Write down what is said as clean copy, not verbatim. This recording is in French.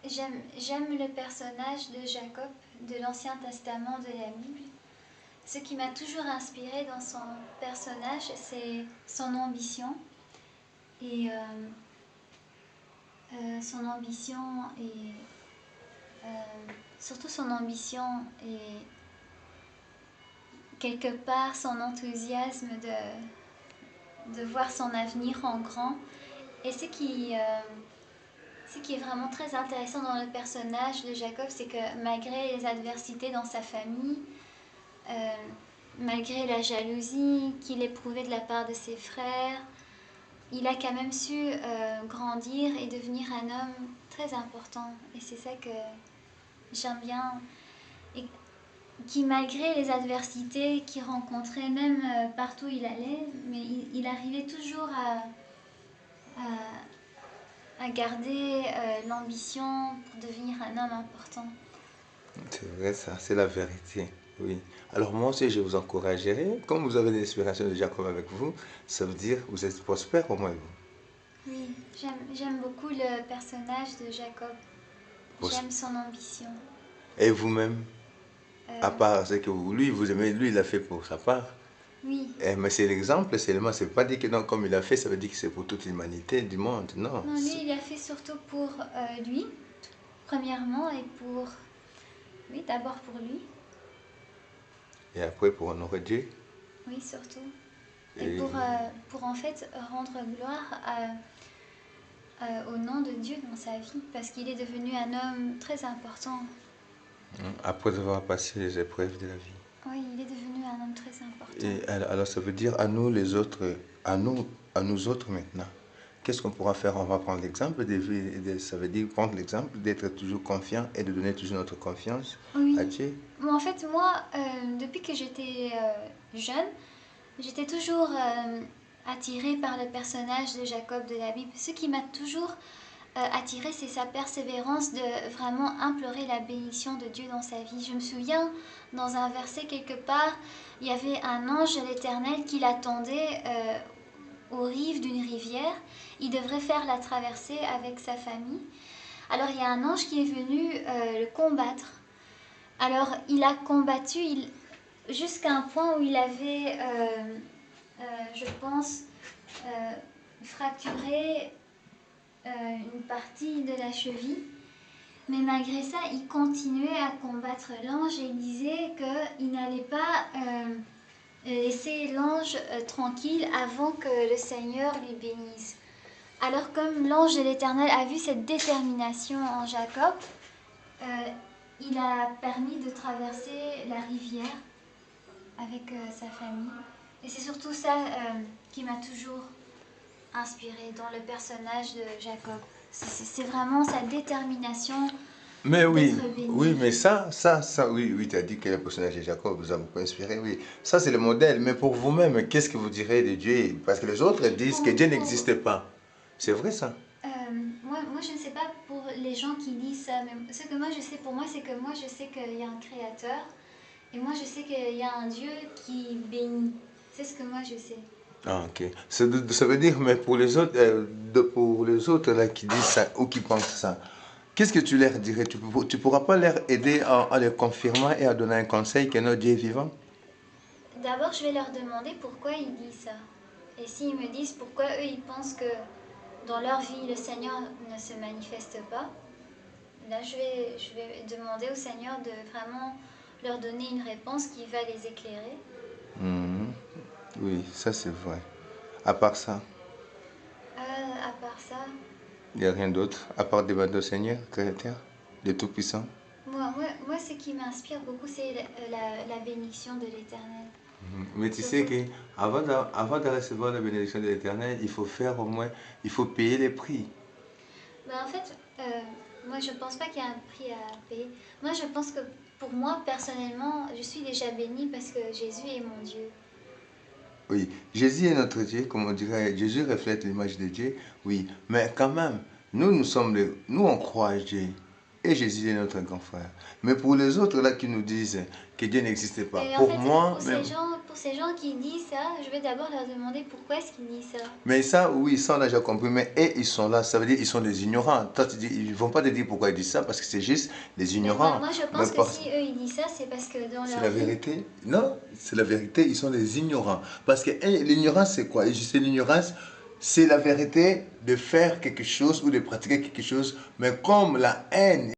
j'aime le personnage de Jacob de l'Ancien Testament de la Bible. Ce qui m'a toujours inspiré dans son personnage, c'est son ambition. Et son ambition et surtout son ambition et quelque part son enthousiasme de voir son avenir en grand. Et ce qui est vraiment très intéressant dans le personnage de Jacob, c'est que malgré les adversités dans sa famille, euh, malgré la jalousie qu'il éprouvait de la part de ses frères, il a quand même su grandir et devenir un homme très important. Et c'est ça que j'aime bien. Et qui, malgré les adversités qu'il rencontrait, même partout où il allait, mais il arrivait toujours à garder l'ambition pour devenir un homme important. C'est vrai, ça, c'est la vérité. Oui. Alors moi aussi, je vous encouragerai. Comme vous avez l'inspiration de Jacob avec vous, ça veut dire que vous êtes prospère au moins vous. Oui, j'aime beaucoup le personnage de Jacob. Pros- J'aime son ambition. Et vous-même, à Euh, part ce que lui, vous aimez, lui, il a fait pour sa part. oui, Mais c'est l'exemple seulement. C'est pas dit que non, comme il a fait, ça veut dire que c'est pour toute l'humanité du monde. Non. non, lui, il a fait surtout pour lui, premièrement, et pour... Oui, d'abord pour lui, Et après, pour honorer Dieu. oui, surtout. Et Et pour en fait rendre gloire au nom de Dieu dans sa vie, parce qu'il est devenu un homme très important. après avoir passé les épreuves de la vie. Oui, il est devenu un homme très important. Et alors, ça veut dire à nous les autres, à nous autres maintenant. Qu'est-ce qu'on pourra faire? On va prendre l'exemple ça veut dire prendre l'exemple d'être toujours confiant et de donner toujours notre confiance à Oui, Dieu. bon, en fait, moi, depuis que j'étais jeune, j'étais toujours attirée par le personnage de Jacob de la Bible. Ce qui m'a toujours attirée, c'est sa persévérance de vraiment implorer la bénédiction de Dieu dans sa vie. Je me souviens, dans un verset quelque part, il y avait un ange de l'Éternel qui l'attendait aux rives d'une rivière. Il devrait faire la traversée avec sa famille. Alors il y a un ange qui est venu le combattre. Alors il a combattu jusqu'à un point où il avait, je pense, euh, fracturé une partie de la cheville. Mais malgré ça, il continuait à combattre l'ange et il disait qu'il n'allait pas laisser l'ange tranquille avant que le Seigneur lui bénisse. Alors comme l'ange de l'Éternel a vu cette détermination en Jacob, euh, il a permis de traverser la rivière avec sa famille. Et c'est surtout ça qui m'a toujours inspirée dans le personnage de Jacob. C'est vraiment sa détermination Mais oui, d'être oui, béni. mais oui, oui, tu as dit que le personnage de Jacob vous a beaucoup inspiré, oui. Ça, c'est le modèle. Mais pour vous-même, qu'est-ce que vous direz de Dieu? Parce que les autres disent que Dieu Pour, n'existe pas. C'est vrai ça? moi, je ne sais pas pour les gens qui disent ça, mais ce que moi je sais pour moi, c'est que moi je sais qu'il y a un créateur et moi je sais qu'il y a un Dieu qui bénit. C'est ce que moi je sais. Ah, ok. Ça veut dire, mais pour les autres, pour les autres là, qui disent ça ou qui pensent ça, qu'est-ce que tu leur dirais? Tu pourras pas leur aider en les confirmant et à donner un conseil que notre Dieu est vivant? D'abord, je vais leur demander pourquoi ils disent ça. Et s'ils me disent pourquoi eux ils pensent que dans leur vie le Seigneur ne se manifeste pas, là je vais demander au Seigneur de vraiment leur donner une réponse qui va les éclairer. Mhm. Oui, ça c'est vrai. À part ça, À part ça, il n'y a rien d'autre, à part demander au Seigneur, Créateur, de Tout-Puissant. moi, ce qui m'inspire beaucoup, c'est la bénédiction de l'Éternel. Mais tu sais Surtout, que avant de recevoir la bénédiction de l'Éternel, il faut faire au moins, il faut payer les prix. en fait, moi, je ne pense pas qu'il y a un prix à payer. Moi, je pense que pour moi, personnellement, je suis déjà bénie parce que Jésus est mon Dieu. Oui, Jésus est notre Dieu, comme on dirait, Jésus reflète l'image de Dieu, oui, mais quand même, nous on croit à Dieu, et Jésus est notre grand frère. Mais pour les autres là qui nous disent que Dieu n'existe pas, Et en pour fait, moi même, pour ces gens qui disent ça, je vais d'abord leur demander pourquoi est-ce qu'ils disent ça. Mais ça, oui, ça on a déjà compris, mais et ils sont là, ça veut dire ils sont des ignorants. Toi, tu dis, ils vont pas te dire pourquoi ils disent ça, parce que c'est juste des Mais moi, ignorants. moi je Mais pense que par- si eux ils disent ça, c'est parce que dans C'est leur la vie, vérité? Non, c'est la vérité, ils sont des ignorants. Parce que l'ignorance, c'est quoi? Et je sais, l'ignorance, c'est la vérité de faire quelque chose ou de pratiquer quelque chose, mais comme la haine